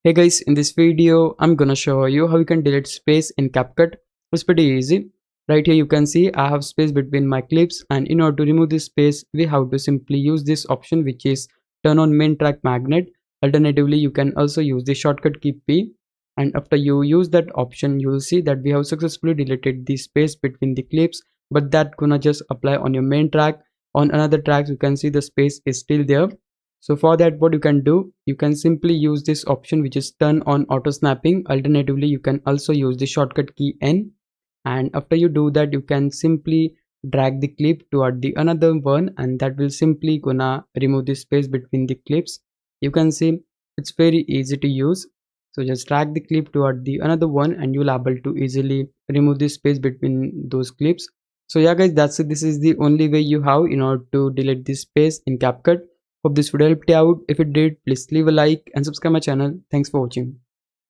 Hey guys, in this video, I'm gonna show you how you can delete space in Capcut. It's pretty easy. Right here you can see I have space between my clips, and in order to remove this space, we have to simply use this option, which is turn on main track magnet. Alternatively, you can also use the shortcut key P, and after you use that option, you will see that we have successfully deleted the space between the clips, but that gonna just apply on your main track. On another tracks, you can see the space is still there. So for that, what you can do, you can simply use this option, which is turn on auto snapping. Alternatively, you can also use the shortcut key N, and after you do that, you can simply drag the clip toward the another one, and that will simply gonna remove the space between the clips. You can see it's very easy to use. So just drag the clip toward the another one, and you'll able to easily remove the space between those clips. So yeah guys, that's it. This is the only way you have in order to delete this space in CapCut. Hope this video helped you out. If it did, please leave a like and subscribe my channel. Thanks for watching.